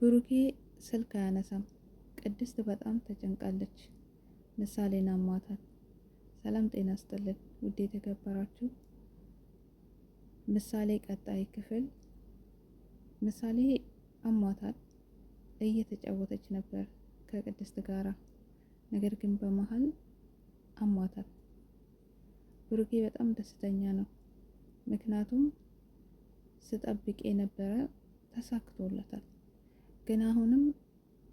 ብሩኬ ስልክ አያነሳም። ቅድስት በጣም ተጨንቃለች። ምሳሌን አሟታል። ሰላም ጤና ይስጥልን ውድ የተከበራችሁ ምሳሌ ቀጣይ ክፍል። ምሳሌ አሟታል። እየተጫወተች ነበር ከቅድስት ጋራ። ነገር ግን በመሃል አሟታል። ብሩኬ በጣም ደስተኛ ነው። ምክንያቱም ስጠብቅ የነበረ ተሳክቶለታል። ግን አሁንም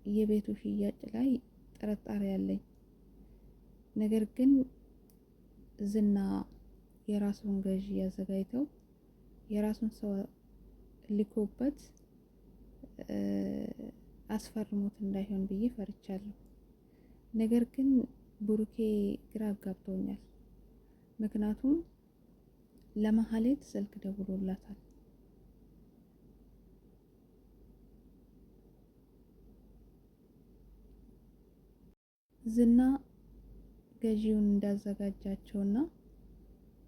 የቤቱ ሽያጭ ላይ ጥርጣሬ አለኝ። ነገር ግን ዝና የራሱን ገዢ አዘጋጅተው የራሱን ሰው ልኮበት አስፈርሞት እንዳይሆን ብዬ ፈርቻለሁ። ነገር ግን ብሩኬ ግራ አጋብቶኛል። ምክንያቱም ለመሀሌት ስልክ ደውሎላታል። ዝና ገዢውን እንዳዘጋጃቸውና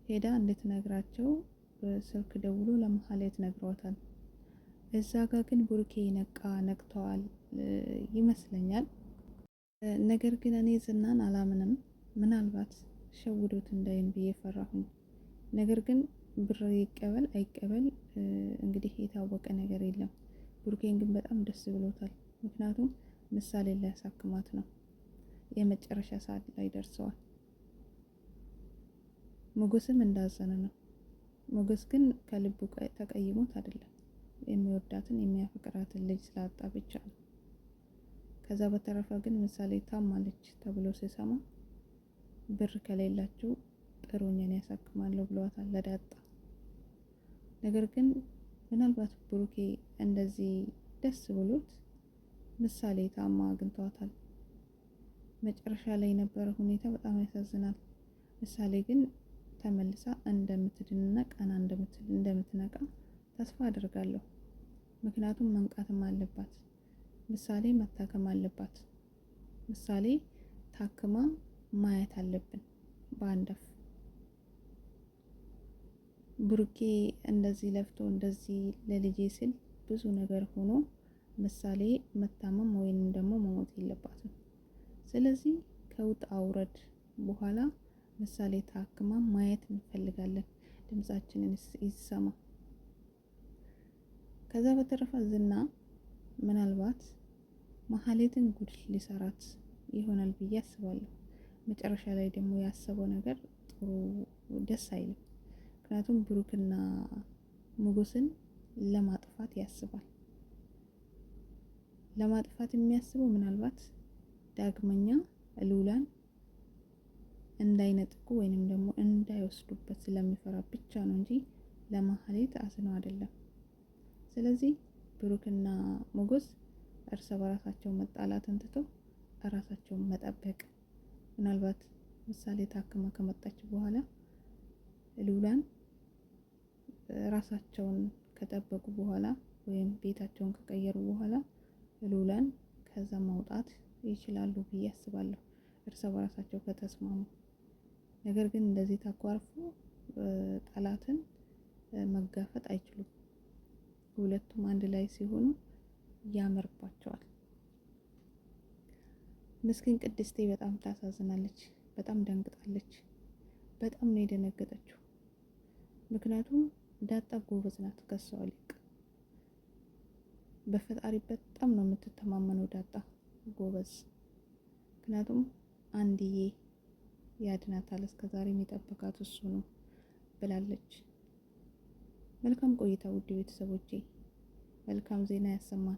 ሄዳ እንድትነግራቸው ስልክ ደውሎ ለመሀሌት ነግሯታል። እዛ ጋር ግን ብሩኬ ነቅተዋል ይመስለኛል። ነገር ግን እኔ ዝናን አላምንም። ምናልባት ሸውዶት እንዳይን ብዬ ፈራሁኝ። ነገር ግን ብር ይቀበል አይቀበል እንግዲህ የታወቀ ነገር የለም። ብሩኬን ግን በጣም ደስ ብሎታል። ምክንያቱም ምሳሌ ላይ ያሳክማት ነው። የመጨረሻ ሰዓት ላይ ደርሰዋል። ሞገስም እንዳዘነ ነው። ሞገስ ግን ከልቡ ተቀይሞት አይደለም። የሚወዳትን የሚያፈቅራትን ልጅ ስላጣ ብቻ ነው። ከዛ በተረፈ ግን ምሳሌ ታማለች ተብሎ ሲሰማ ብር ከሌላችሁ ጥሩኝን ያሳክማለሁ ብለዋታል ለዳጣ። ነገር ግን ምናልባት ብሩኬ እንደዚህ ደስ ብሎት ምሳሌ ታማ አግኝቷታል። መጨረሻ ላይ የነበረ ሁኔታ በጣም ያሳዝናል። ምሳሌ ግን ተመልሳ እንደምትድንና ቀና እንደምትነቃ ተስፋ አድርጋለሁ። ምክንያቱም መንቃትም አለባት። ምሳሌ መታከም አለባት። ምሳሌ ታክማ ማየት አለብን በአንደፍ። ብሩኬ እንደዚህ ለፍቶ እንደዚህ ለልጄ ሲል ብዙ ነገር ሆኖ ምሳሌ መታመም ወይንም ደግሞ መሞት የለባትም። ስለዚህ ከውጣ ውረድ በኋላ ምሳሌ ታክማ ማየት እንፈልጋለን። ድምጻችንን ይሰማ። ከዛ በተረፈ ዝና ምናልባት መሀሌትን ጉድ ሊሰራት ይሆናል ብዬ አስባለሁ። መጨረሻ ላይ ደግሞ ያሰበው ነገር ጥሩ ደስ አይልም። ምክንያቱም ብሩክና ሞገስን ለማጥፋት ያስባል። ለማጥፋት የሚያስበው ምናልባት ዳግመኛ ሉላን እንዳይነጥቁ ወይንም ደግሞ እንዳይወስዱበት ስለሚፈራ ብቻ ነው እንጂ ለመሀሌት አዝነው አይደለም። ስለዚህ ብሩክና ሞገስ እርስ በራሳቸው መጣላትን ትተው ራሳቸውን መጠበቅ፣ ምናልባት ምሳሌ ታክማ ከመጣች በኋላ ሉላን ራሳቸውን ከጠበቁ በኋላ ወይም ቤታቸውን ከቀየሩ በኋላ ሉላን ከዛ ማውጣት ይችላሉ ብዬ አስባለሁ፣ እርስ በራሳቸው ከተስማሙ። ነገር ግን እንደዚህ ተኳርፎ ጠላትን መጋፈጥ አይችሉም። ሁለቱም አንድ ላይ ሲሆኑ ያምርባቸዋል። ምስኪን ቅድስቴ በጣም ታሳዝናለች። በጣም ደንግጣለች። በጣም ነው የደነገጠችው። ምክንያቱም ዳጣ ጎበዝ ናት ከሷ ይልቅ። በፈጣሪ በጣም ነው የምትተማመነው ዳጣ ጎበዝ። ምክንያቱም አንድዬ ያድናታል፣ እስከዛሬ የሚጠብቃት እሱ ነው ብላለች። መልካም ቆይታ ውድ ቤተሰቦቼ፣ መልካም ዜና ያሰማን።